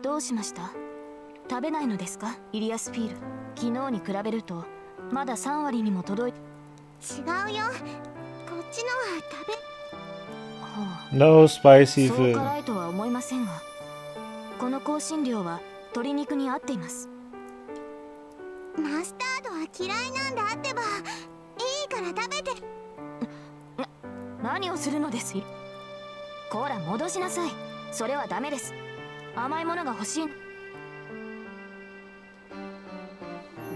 どうしました？食べないのですか、イリアスフィール。昨日に比べるとまだ3割にも届い。違うよ。こっちのは食べ。No spicy そう food. 辛いとは思いませんが、この香辛料は鶏肉に合っています。マスタードは嫌いなんだってば。いいから食べて。何をするのです。こら戻しなさい。それはダメです。甘いものが欲しい。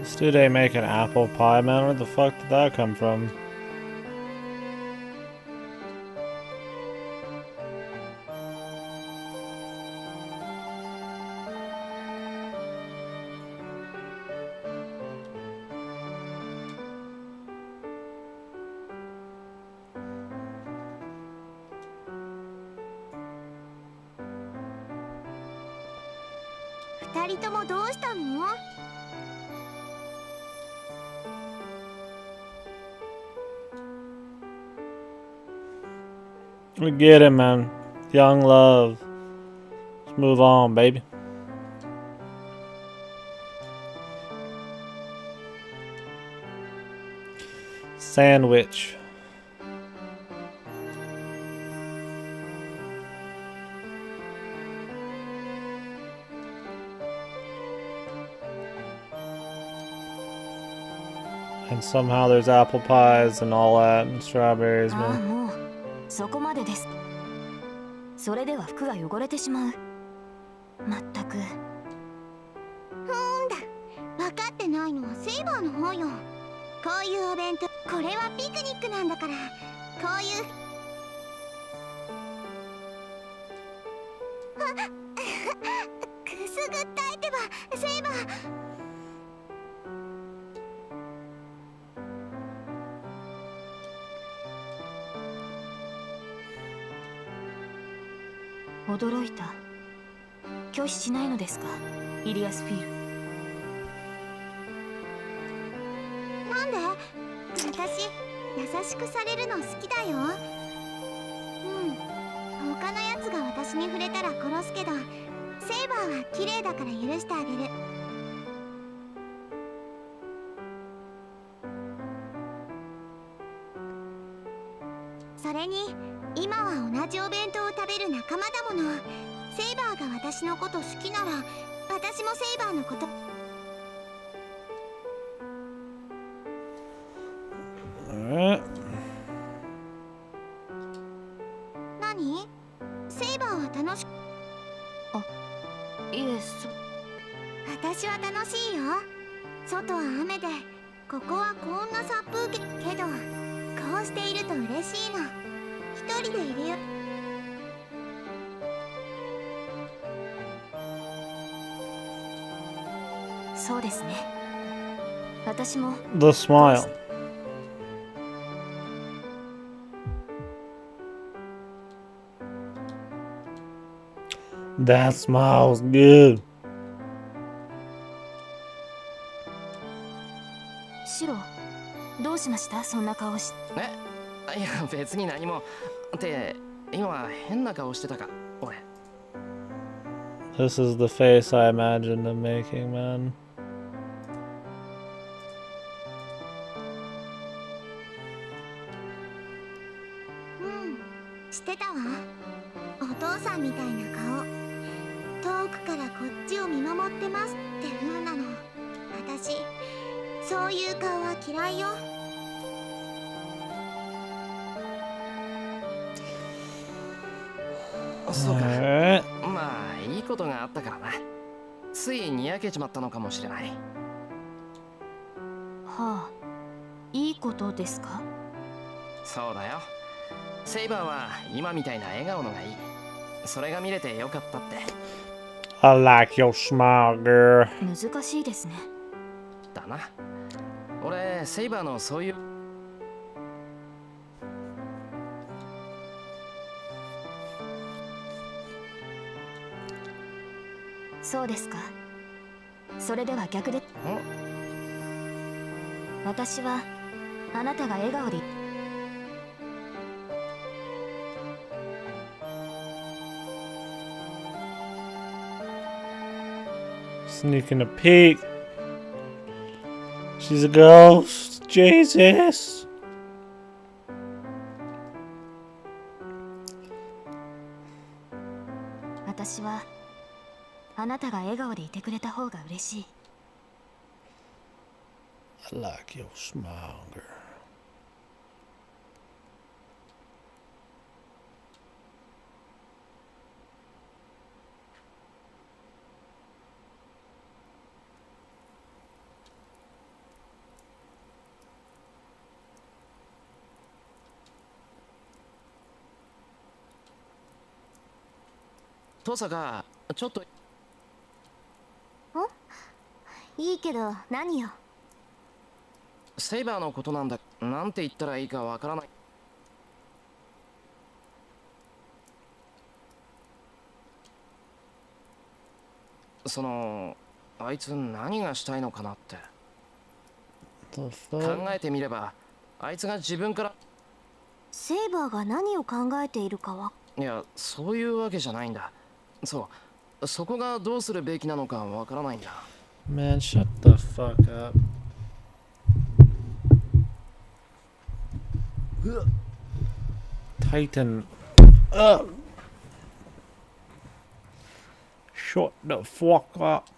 This dude ain't making apple pie, man. Where the fuck did that come from? 2人ともどうしたの？We get it, man. Young love. Let's move on, baby. Sandwich. And somehow there's apple pies and all that and strawberries, ああ、 man. もうそこまでです。それでは服が汚れてしまう。まったく。分かってないのはセイバーの方よ。こういうお弁当、これはピクニックなんだから。こういうくすぐったいってば、セイバー。驚いた。拒否しないのですか、イリアスフィール。なんで？私優しくされるの好きだよ。他のやつが私に触れたら殺すけど、セイバーは綺麗だから許してあげる。それに今は同じお弁当を食べる仲間だもの。セイバーが私のこと好きなら、私もセイバーのこと。Alright. 何？セイバーは楽しく。いえ、私は楽しいよ。外は雨で、ここはこんな殺風景けど、こうしていると嬉しいの。一人でいるよ。そうですね。私も。 The smile. That smile's good. シロ、どうしました？そんな顔し。いや別に何も。って今変な顔してたか俺。 This is the face I imagined him making, man. してたわ。お父さんみたいな顔。遠くからこっちを見守ってますって風なの。私そういう顔は嫌いよ。そうか。 Alright. まあいいことがあったからな。ついにやけちまったのかもしれない。はあ、いいことですか？そうだよ。セイバーは今みたいな笑顔のがいい。それが見れてよかったって。 I like your smile, girl. 難しいですね。だな。俺セイバーのそういう。そうですか。それでは逆で。私はあなたが笑顔で。Sneaking a peek. She's a ghost. Jesus. 私はあなたが笑顔でいてくれた方が嬉しい。 I like your smile, girl. 登坂、ちょっといいけど何よ。セイバーのことなんだ。なんて言ったらいいかわからない。そのあいつ何がしたいのかなって。 The 考 fuck? えてみればあいつが自分から。セイバーが何を考えているかはいや、そういうわけじゃないんだ。そこがどうするべきなのかわからないんだ。 Man, shut the fuck up. Tighten up. Shut the fuck up.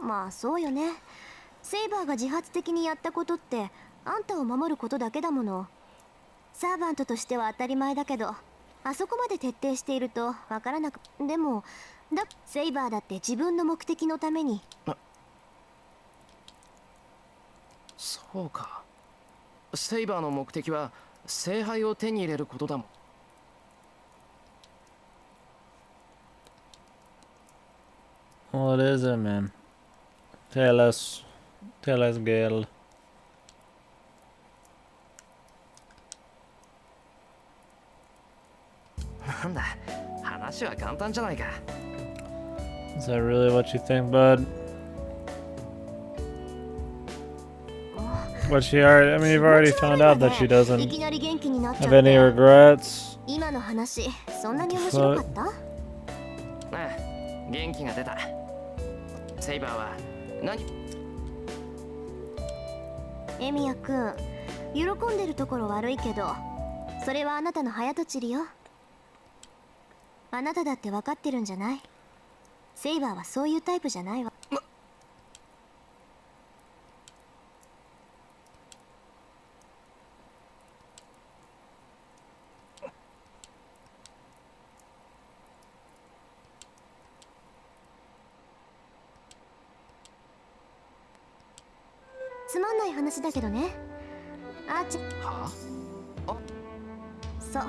まあそうよね。セイバーが自発的にやったことってあんたを守ることだけだもの。サーバントとしては当たり前だけど、あそこまで徹底しているとわからなく。でもセイバーだって自分の目的のために。そうか。セイバーの目的は聖杯を手に入れることだもん。 What is it, man? Tell us, girl. なんだ、話は簡単じゃないか。 Is that really what you think, bud? But she already, I mean, you've already found out that she い doesn't きなり元気になっちゃっ have any て。 regrets. 今の話そんなに面白かった？ああ、元気が出た。セイバーは何？エミヤくん、喜んでるところ悪いけど、それはあなたの早とちりよ。あなただって分かってるんじゃない？セイバーはそういうタイプじゃないわ。つまんない話だけどね。はあ？そう。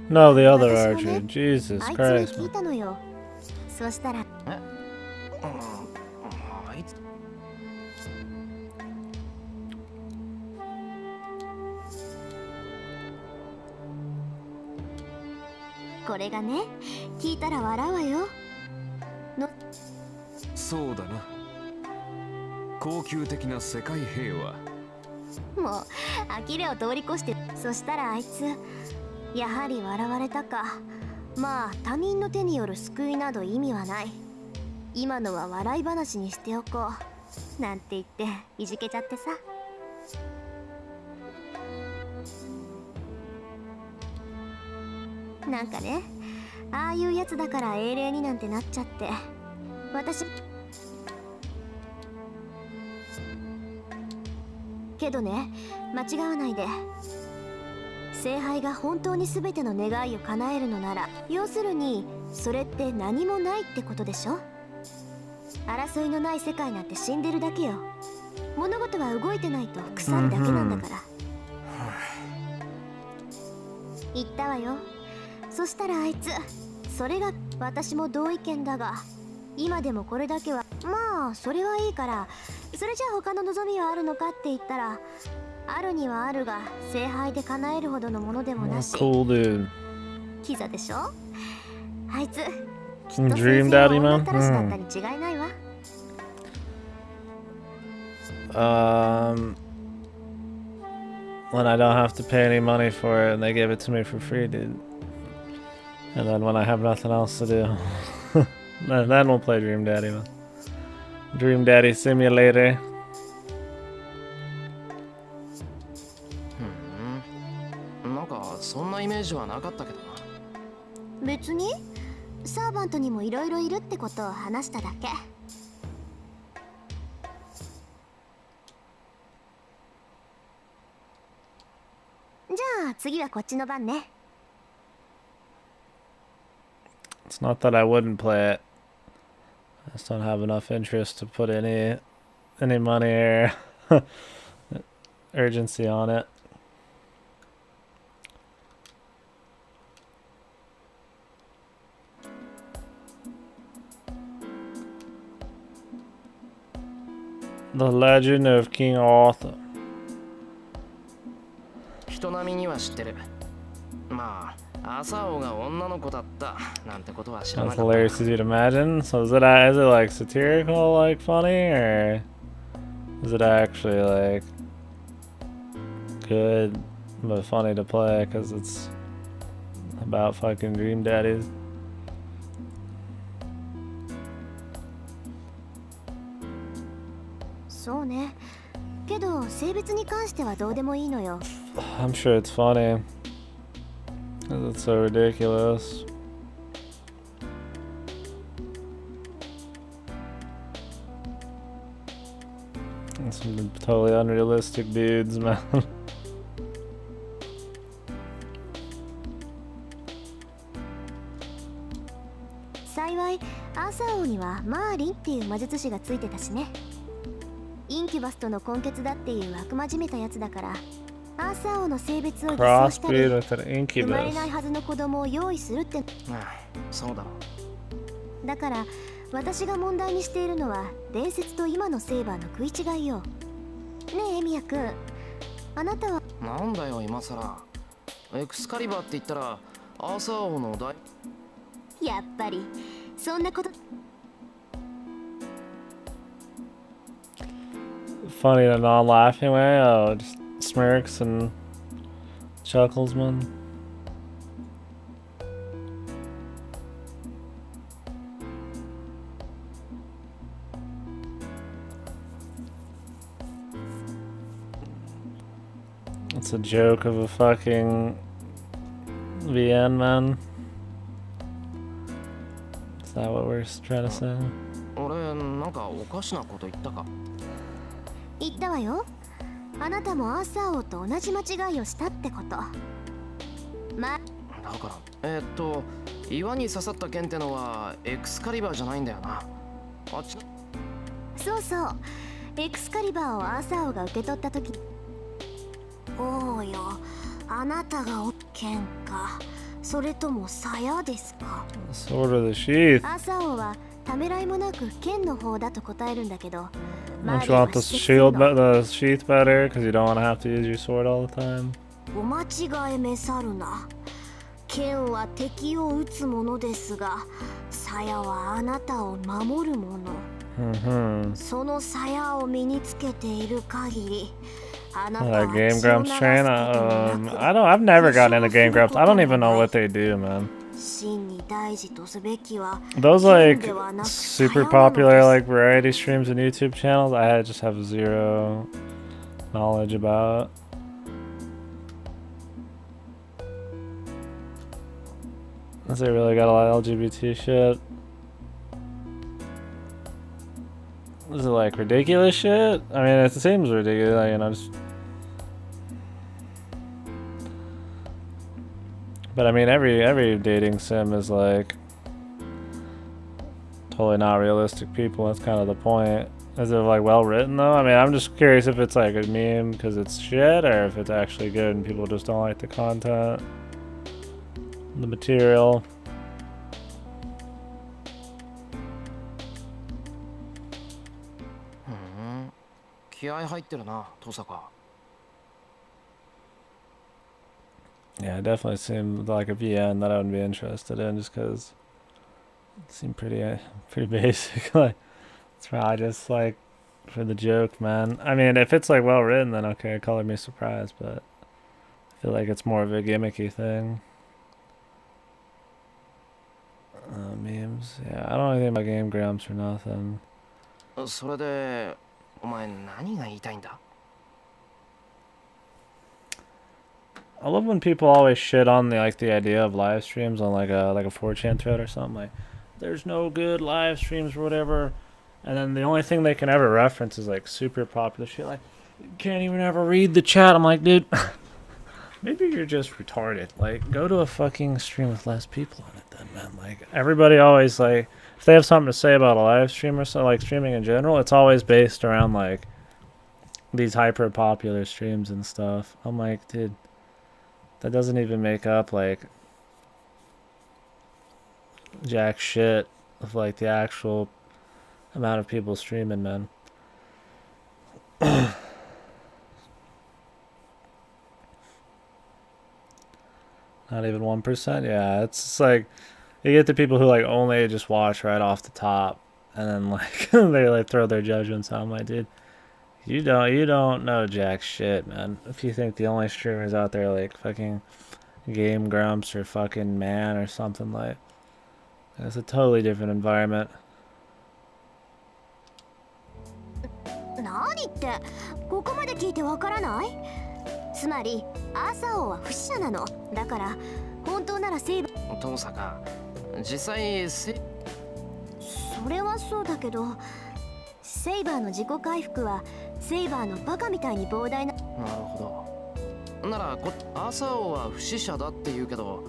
No, the other 私は Archer. ね、 Jesus あいつに Christ, 聞い man. たのよ。そしたら、あいつ。これがね、聞いたら笑うわよ。そうだな。恒久的な世界平和。もう呆れを通り越して。そしたらあいつやはり笑われたか。まあ他人の手による救いなど意味はない。今のは笑い話にしておこうなんて言っていじけちゃってさ。なんかね、ああいうやつだから英霊になんてなっちゃって。私けどね、間違わないで。聖杯が本当に全ての願いを叶えるのなら、要するにそれって何もないってことでしょ。争いのない世界なんて死んでるだけよ。物事は動いてないと腐るだけなんだから。言ったわよ。そしたらあいつ、それが私も同意見だが、今でもこれだけはまあそれはいいから、それじゃあ他の望みはあるのかって言ったら、あるにはあるが聖杯で叶えるほどのものでもなし。 Cool dude. キザでしょ。あいつきっと Dream 先生は Daddy 女 man? たらしだったに違いないわ。When I don't have to pay any money for it and they give it to me for free, dude. And then when I have nothing else to do. Then we'll play Dream Daddy. Dream Daddy Simulator. なんかそんなイメージはなかったけどな。別にサーバントにもいろいろいるってことを話しただけ。じゃあ次はこっちの番ね。 It's not that I wouldn't play it. I just don't have enough interest to put any money or urgency on it. The Legend of King Arthur. 人並みには知ってる。まあ、朝王が女の子だったなんてことは知らな As かった。 hilarious as you'd imagine. So is it like satirical, like funny, or is it actually like good but funny to play because it's about fucking dream daddies? そうね。けど性別に関してはどうでもいいのよ。 I'm sure it's funny because it's so ridiculous. And some totally unrealistic dudes, man. 幸いアーサー王にはマーリンっていう魔術師がついてたしね。インキュバスとの根血だっていう悪魔じめたやつだから、アーサー王の性別を偽装したり Crossbreed with an 生まれない incubus. はずの子供を用意するって。ああ、そうだろう。だから私が問題にしているのは伝説と今のセーバーの食い違いよ。ねえエミヤくん、あなたは。なんだよ今さら。エクスカリバーって言ったらアーサー王の大。やっぱりそんなこと。 Funny in a non-laughing way. Oh, just smirks and chuckles, man. It's a joke of a fucking VN, man. Is that what we're trying to say? 俺なんかおかしなこと言ったか。言ったわよ。あなたもアーサー王と同じ間違いをしたってこと。ま、だから岩に刺さった剣ってのはエクスカリバーじゃないんだよな。あっち。そうそう。エクスカリバーをアーサー王が受け取った時。おうよ、あなたが剣か、それとも鞘ですか。 Sword of the Sheath. アーサー王はためらいもなく剣の方だと答えるんだけど。 Don't you want the shield, the sheath better? Because you don't want to have to use your sword all the time. お間違えめさるな。剣は敵を撃つものですが、鞘はあなたを守るもの。その鞘を身につけている限り、あなたは Game Grumps train? I've never gotten into Game Grumps. I don't even know what they do, man. 真に大事とすべきは Those 剣 like ではなく super 鞘なのです。 popular like variety streams and YouTube channels, I just have zero knowledge about. Does it really got a lot of LGBT shit? Is it like ridiculous shit? I mean, it seems ridiculous, you know. Just... But I mean, every dating sim is like totally not realistic people. That's kind of the point. Is it like well written though? I mean, I'm just curious if it's like a meme because it's shit, or if it's actually good and people just don't like the content, the material. 気合入ってるな、登坂。 Yeah, it definitely seemed like a VN that I would be interested in, just because it seemed pretty basic. Like it's probably just like for the joke, man. I mean, if it's like well written, then okay, color me surprised. But I feel like it's more of a gimmicky thing. Memes. grams. Yeah, I don't know anything about game grams or nothing. それでお前何が言いたいんだ？ I love when people always shit on the idea of live streams on like a 4chan thread or something. Like, there's no good live streams or whatever, and then the only thing they can ever reference is like super popular shit. Like, you can't even ever read the chat. I'm like, dude, maybe you're just retarded. Like, go to a fucking stream with less people on it then, man. Like, everybody always like, if they have something to say about a live stream or so, like streaming in general, it's always based around like these hyper popular streams and stuff. I'm like, dude. That doesn't even make up like jack shit of like the actual amount of people streaming, man. Not even 1%. Yeah, it's just like you get the people who like only just watch right off the top, and then like they like throw their judgments out. I'm like, dude, you don't know jack shit, man. If you think the only streamers out there like fucking Game Grumps or fucking Man or something like, it's a totally different environment. 何ってここまで聞いてわからない？つまりアーサー王は不死者なの。だから本当ならセイバー。遠坂、実際それはそうだけど、セイバーの自己回復はセイバーのバカみたいに膨大な。なるほど。ならアーサー王は不死者だって言うけど、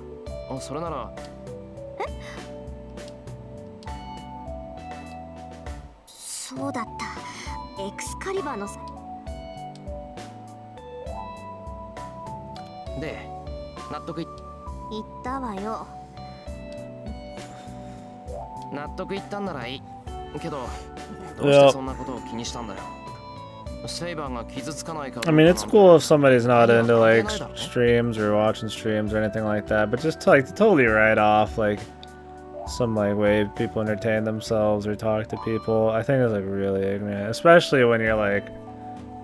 それならそうだった。エクスカリバーので納得い言ったわよ。納得いったんならいいけど、どうしてそんなことを気にしたんだよ。セイバーが傷つかないか。 I mean, it's cool if somebody's not into like streams or watching streams or anything like that, but just to, like to totally write off like some like way people entertain themselves or talk to people, I think is like really ignorant, especially when you're like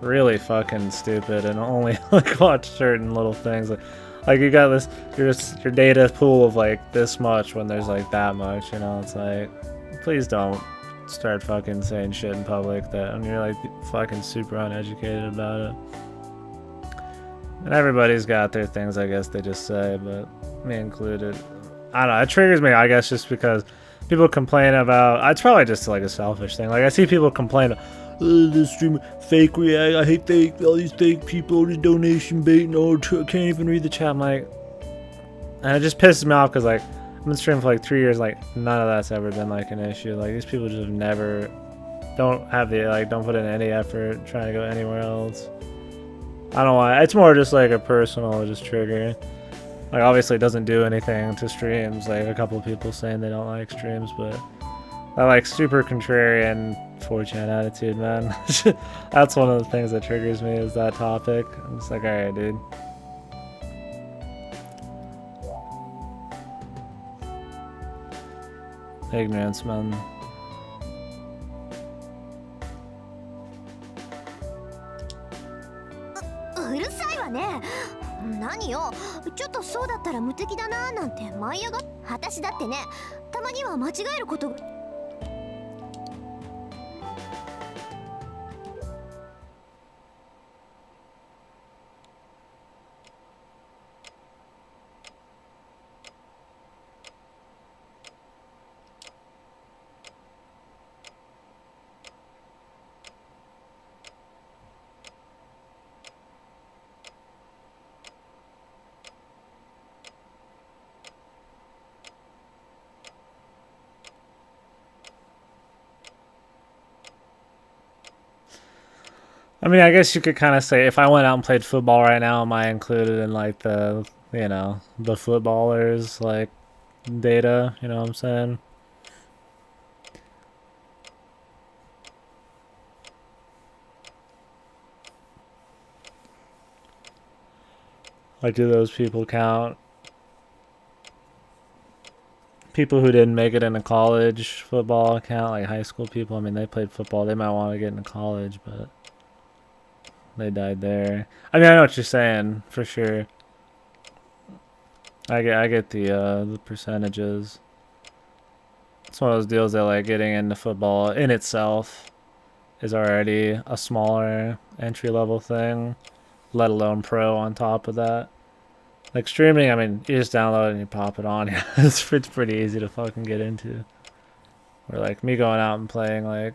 really fucking stupid and only like watch certain little things. Like you got this your data pool of like this much when there's like that much, you know. It's like, please don't start fucking saying shit in public that when you're like fucking super uneducated about it. And everybody's got their things, I guess they just say, but me included. I don't know, it triggers me, I guess, just because people complain about, it's probably just like a selfish thing. Like I see people complain, this stream fake react, I hate all these fake people, this donation bait, no, can't even read the chat. I'm like, and it just pisses me off because like I've been streaming for like 3 years, like none of that's ever been like an issue. Like these people just never, don't have the, like don't put in any effort trying to go anywhere else. I don't know why, it's more just like a personal just trigger. Like obviously it doesn't do anything to streams, like a couple of people saying they don't like streams, but that like super contrarian 4chan attitude, man. That's one of the things that triggers me is that topic. I'm just like, alright dude. Ignorance, man.何よ、ちょっとそうだったら無敵だなーなんて舞い上がっ。私だってね、たまには間違えることが。I mean, I guess you could kind of say if I went out and played football right now, am I included in like the, you know, the footballers like data, you know what I'm saying? Like, do those people count? People who didn't make it into college football count, like high school people? I mean, they played football, they might want to get into college, but they died there. I mean, I know what you're saying, for sure. I get the percentages. It's one of those deals that like getting into football in itself is already a smaller entry level thing, let alone pro on top of that. Like streaming, I mean, you just download it and you pop it on. Yeah, it's pretty easy to fucking get into. Or like me going out and playing like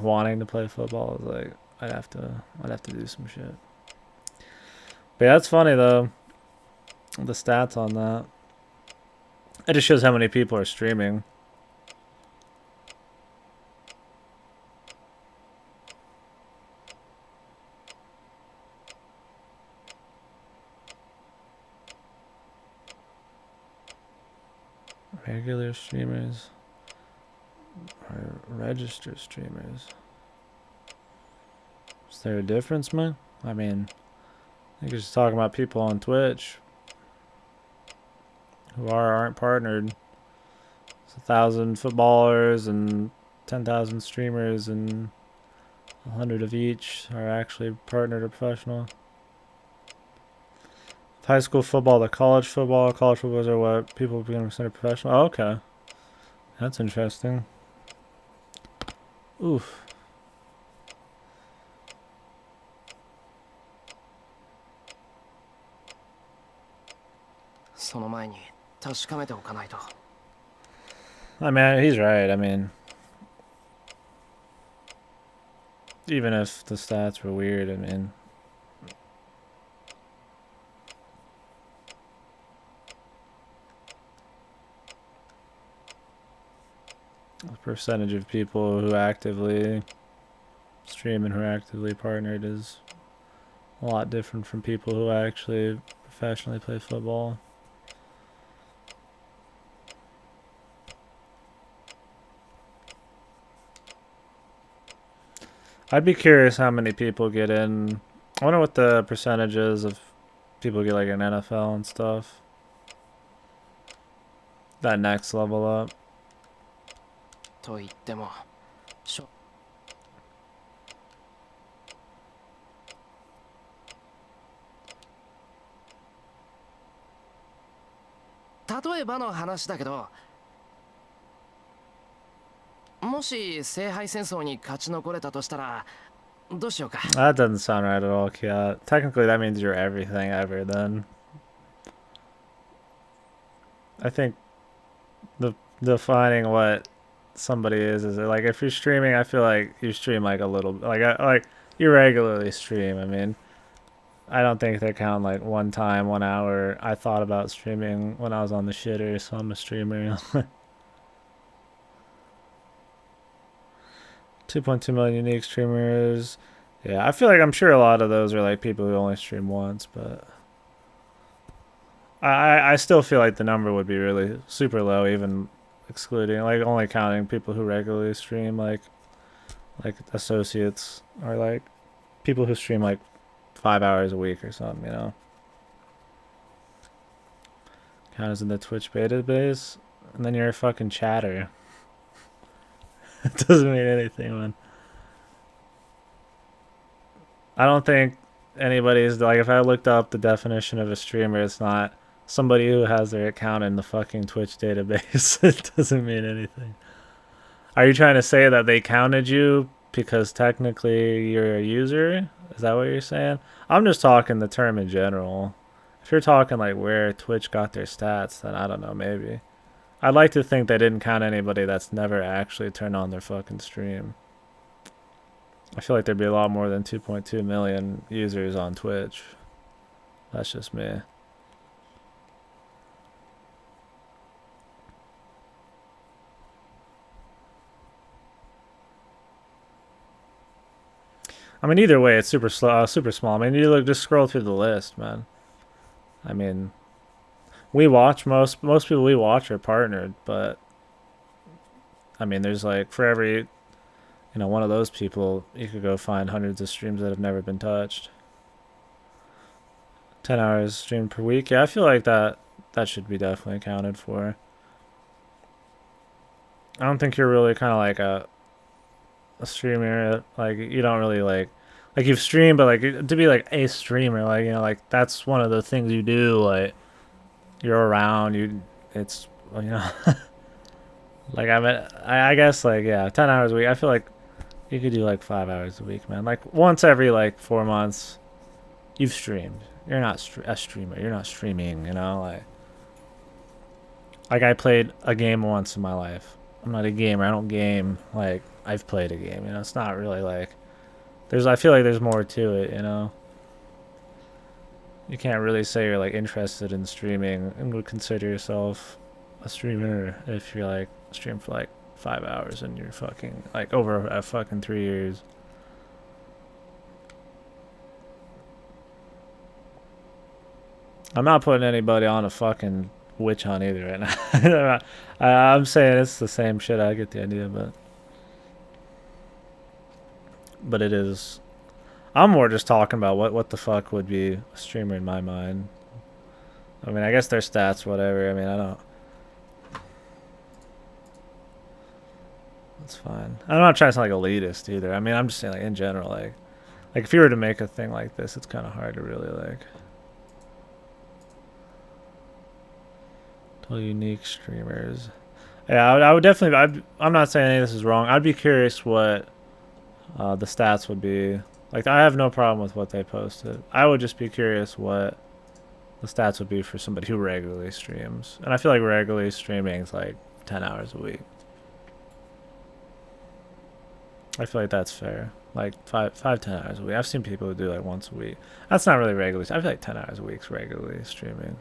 wanting to play football is like I'd have to do some shit. But yeah, that's funny though. The stats on that. It just shows how many people are streaming. Regular streamers or registered streamers. Is there a difference, man? I mean, I think you're just talking about people on Twitch who aren't partnered. It's 1,000 footballers and 10,000 streamers, and 100 of each are actually partnered or professional. High school football to college football. College footballs are what people become considered professional. Oh, okay. That's interesting. Oof. その前に確かめておかないと。 I mean, he's right. I mean, even if the stats were weird, I mean, the percentage of people who actively stream and who are actively partnered is a lot different from people who actually professionally play football. I'd be curious how many people get in. I wonder what the percentages of people get like in NFL and stuff. That next level up. と言っても、例えばの話だけど、もし聖杯戦争に勝ち残れたとしたらどうしようか。 That doesn't sound right at all, Kia. Technically, that means you're everything ever then. I think defining what somebody is like if you're streaming, I feel like you stream like a little, like you regularly stream. I mean, I don't think they count like 1 time, 1 hour. I thought about streaming when I was on the shitter, so I'm a streamer. 2.2 million unique streamers. Yeah, I feel like I'm sure a lot of those are like people who only stream once, but I still feel like the number would be really super low, even excluding like only counting people who regularly stream, like associates or like people who stream like 5 hours a week or something, you know. Count as in the Twitch database, and then you're a fucking chatter. It doesn't mean anything, man. I don't think anybody's like, if I looked up the definition of a streamer, it's not somebody who has their account in the fucking Twitch database. It doesn't mean anything. Are you trying to say that they counted you because technically you're a user? Is that what you're saying? I'm just talking the term in general. If you're talking like where Twitch got their stats, then I don't know, maybe. I'd like to think they didn't count anybody that's never actually turned on their fucking stream. I feel like there'd be a lot more than 2.2 million users on Twitch. That's just me. I mean, either way, it's super slow, super small. I mean, you look, just scroll through the list, man. I mean, we watch most people we watch are partnered, but I mean, there's like for every, you know, one of those people, you could go find hundreds of streams that have never been touched. 10 hours streamed per week. Yeah, I feel like that should be definitely accounted for. I don't think you're really kind of like a streamer. Like, you don't really like you've streamed, but like to be like a streamer, like, you know, like that's one of the things you do. Like, you're around, it's, you know. Like I guess like yeah, 10 hours a week. I feel like you could do like 5 hours a week, man. Like once every like 4 months, you've streamed. You're not a streamer. You're not streaming. You know, like I played a game once in my life. I'm not a gamer. I don't game. Like I've played a game. You know, it's not really like there's. I feel like there's more to it. You know, you can't really say you're like interested in streaming and would consider yourself a streamer if you're like stream for like 5 hours and you're fucking like over a fucking 3 years. I'm not putting anybody on a fucking witch hunt either right now. I'm saying it's the same shit. I get the idea, but it is. I'm more just talking about what the fuck would be a streamer in my mind. I mean, I guess their stats, whatever. I mean, I don't. That's fine. I'm not trying to sound like elitist either. I mean, I'm just saying like in general, like if you were to make a thing like this, it's kind of hard to really like. Unique streamers. Yeah, I would definitely. I'm not saying any of this is wrong. I'd be curious what the stats would be. Like, I have no problem with what they posted. I would just be curious what the stats would be for somebody who regularly streams. And I feel like regularly streaming is like 10 hours a week. I feel like that's fair. Like 10 hours a week. I've seen people who do like once a week. That's not really regularly. I feel like 10 hours a week is regularly streaming.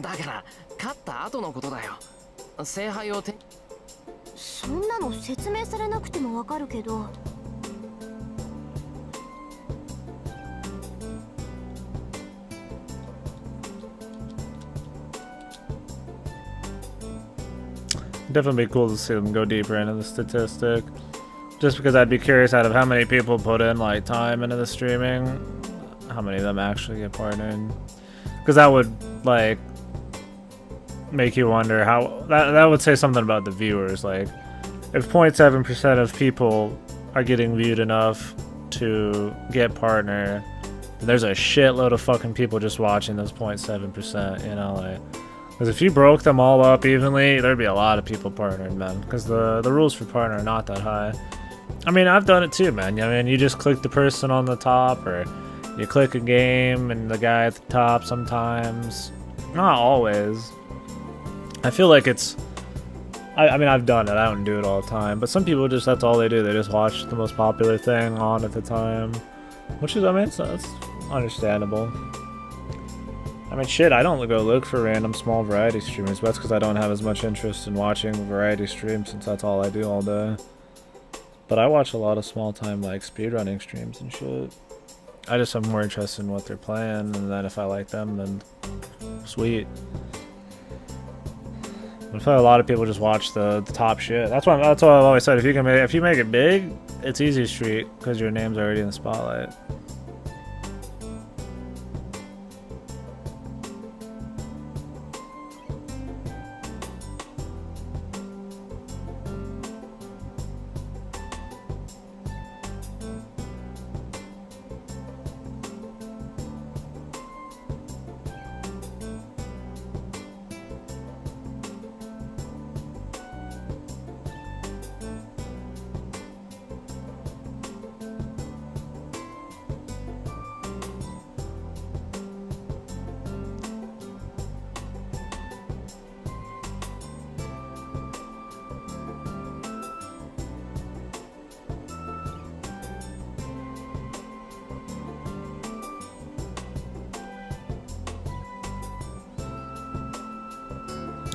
だから勝った後のことだよ。聖杯を手。そんなの説明されなくてもわかるけど。Definitely be cool to see them go deeper into the statistic. Just because I'd be curious out of how many people put in like time into the streaming, how many of them actually get partnered. Because that would like make you wonder how that would say something about the viewers. Like if 0.7% of people are getting viewed enough to get partner, then there's a shitload of fucking people just watching those 0.7%, you know, like. Because if you broke them all up evenly, there'd be a lot of people partnering, man. Because the rules for partner are not that high. I mean, I've done it too, man. I mean, you just click the person on the top, or you click a game and the guy at the top sometimes. Not always. I feel like it's... I mean, I've done it. I don't do it all the time. But some people just, that's all they do. They just watch the most popular thing on at the time. Which is, I mean, it's understandable. I mean, shit, I don't go look for random small variety streamers, but that's because I don't have as much interest in watching variety streams since that's all I do all day. But I watch a lot of small time, like, speedrunning streams and shit. I just am more interested in what they're playing, and then if I like them, then sweet. But I feel like a lot of people just watch the top shit. That's what I've always said. If you make it big, it's easy street, because your name's already in the spotlight.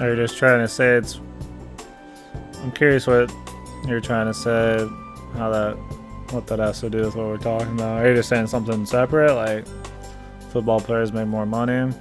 Or you're just trying to say it's... I'm curious what you're trying to say, what that has to do with what we're talking about. Are you just saying something separate, like football players make more money?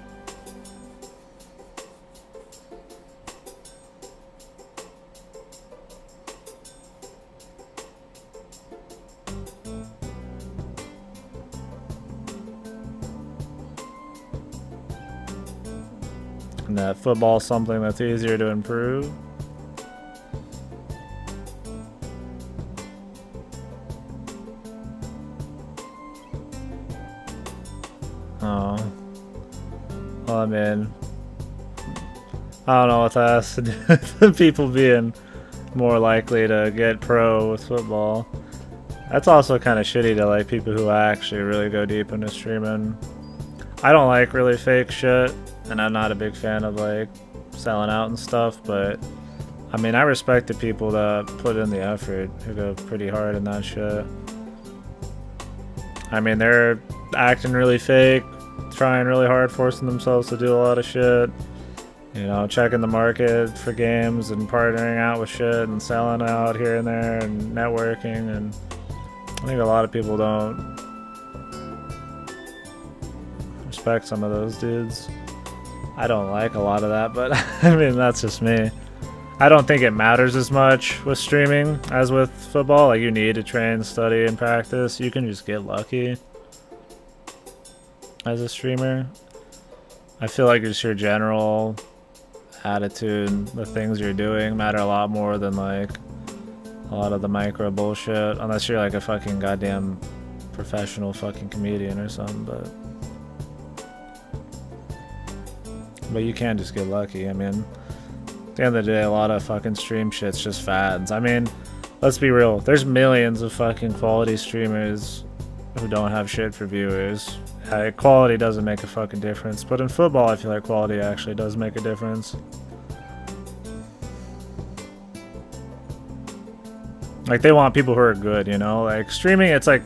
And that football's something that's easier to improve. Oh. Well, I mean, I don't know what that has to do with people being more likely to get pro with football. That's also kind of shitty to like people who actually really go deep into streaming. I don't like really fake shit, and I'm not a big fan of like selling out and stuff, but I mean, I respect the people that put in the effort, who go pretty hard in that shit. I mean, they're acting really fake, trying really hard, forcing themselves to do a lot of shit. You know, checking the market for games and partnering out with shit and selling out here and there and networking, and I think a lot of people don't respect some of those dudes. I don't like a lot of that, but I mean, that's just me. I don't think it matters as much with streaming as with football. Like, you need to train, study, and practice. You can just get lucky as a streamer. I feel like just your general attitude, the things you're doing matter a lot more than like a lot of the micro bullshit, unless you're like a fucking goddamn professional fucking comedian or something, but you can just get lucky. I mean, at the end of the day, a lot of fucking stream shit's just fads. I mean, let's be real, there's millions of fucking quality streamers who don't have shit for viewers. Quality doesn't make a fucking difference, but in football I feel like quality actually does make a difference. Like, they want people who are good, you know? Like, streaming, it's like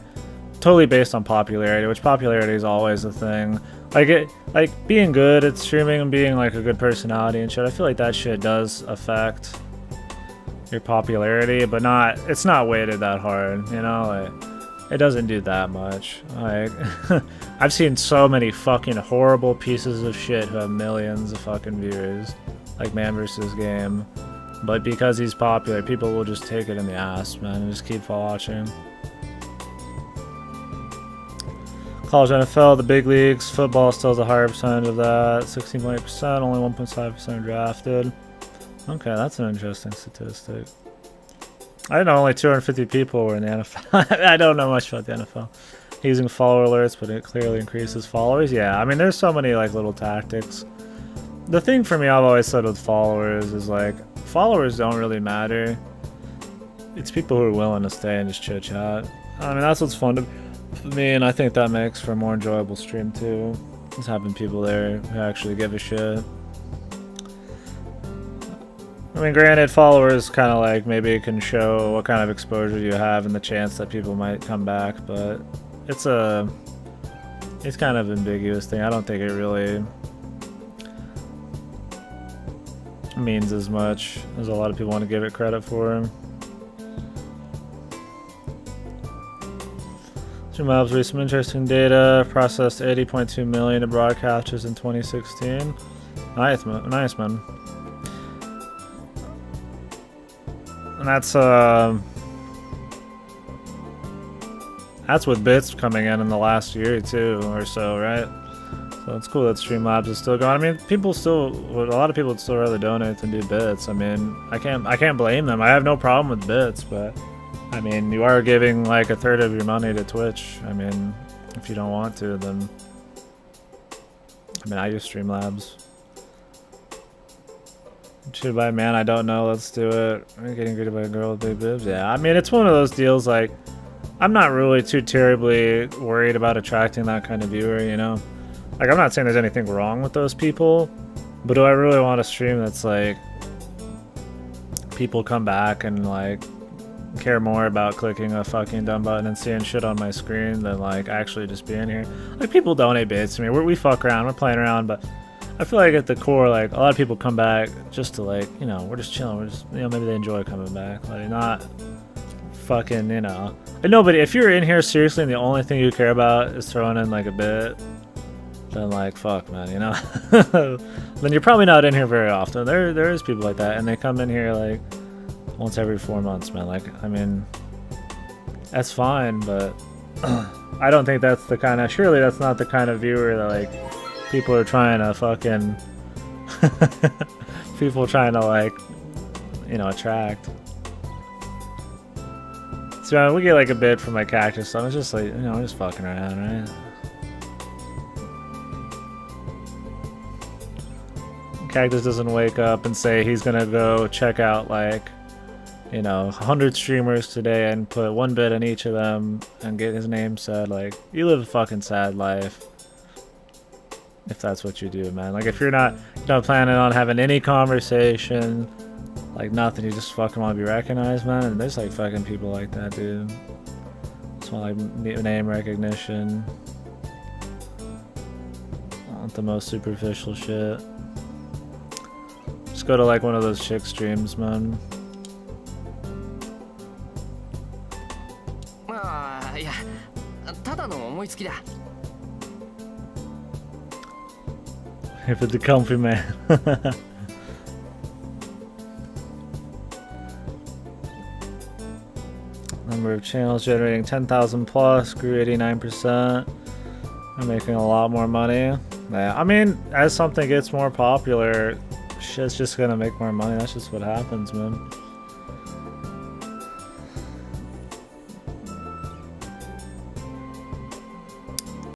totally based on popularity, which popularity is always a thing. Like being good at streaming and being like a good personality and shit, I feel like that shit does affect your popularity, but it's not weighted that hard, you know? Like, it doesn't do that much. Like, I've seen so many fucking horrible pieces of shit who have millions of fucking viewers, like Man vs. Game. But because he's popular, people will just take it in the ass, man, and just keep watching. College NFL, the big leagues, football still has a higher percentage of that, 16.8%, only 1.5% drafted. Okay, that's an interesting statistic. I didn't know only 250 people were in the NFL. I don't know much about the NFL. Using follower alerts, but it clearly increases followers. Yeah, I mean, there's so many like little tactics. The thing for me, I've always said with followers is like, followers don't really matter. It's people who are willing to stay and just chit chat. I mean, that's what's fun to me, and I think that makes for a more enjoyable stream too. Just having people there who actually give a shit. I mean, granted, followers kind of like maybe it can show what kind of exposure you have and the chance that people might come back, but it's kind of an ambiguous thing. I don't think it really means as much as a lot of people want to give it credit for. Stream Labs released some interesting data. Processed 80.2 million of broadcasters in 2016. Nice, man. And that's with bits coming in the last year or two or so, right? So it's cool that Streamlabs is still going. I mean, a lot of people would still rather donate than do bits. I mean, I can't blame them. I have no problem with bits, but I mean, you are giving like a third of your money to Twitch. I mean, if you don't want to, then I mean, I use Streamlabs. Should buy man, I don't know, let's do it. I'm getting greeted by a girl with big boobs. Yeah, I mean, it's one of those deals like, I'm not really too terribly worried about attracting that kind of viewer, you know? Like, I'm not saying there's anything wrong with those people, but do I really want a stream that's like, people come back and like, care more about clicking a fucking dumb button and seeing shit on my screen than like actually just being here? Like, people donate bits to me, we fuck around, we're playing around, but I feel like at the core, like, a lot of people come back just to, like, you know, we're just chilling. We're just, you know, maybe they enjoy coming back. Like, not fucking, you know. But nobody, if you're in here seriously and the only thing you care about is throwing in, like, a bit, then, like, fuck, man, you know? Then you're probably not in here very often. There is people like that, and they come in here, like, once every 4 months, man. Like, I mean, that's fine, but I don't think that's the kind of, surely that's not the kind of viewer that, like, people are trying to fucking People trying to like, you know, attract. So we get like a bid for my cactus, so I'm just like, you know, I'm just fucking around, right? Cactus doesn't wake up and say he's gonna go check out like, you know, 100 streamers today and put one bid on each of them and get his name said. Like, you live a fucking sad life if that's what you do, man. Like, if you're not planning on having any conversation, like nothing, you just fucking want to be recognized, man. And there's like fucking people like that, dude. Just want like name recognition. Not the most superficial shit. Just go to like one of those chick streams, man. ああ、いや、ただの思いつきだ。 If it's a comfy man. Number of channels generating 10,000 plus grew 89%. I'm making a lot more money. Yeah, I mean, as something gets more popular, shit's just gonna make more money. That's just what happens, man.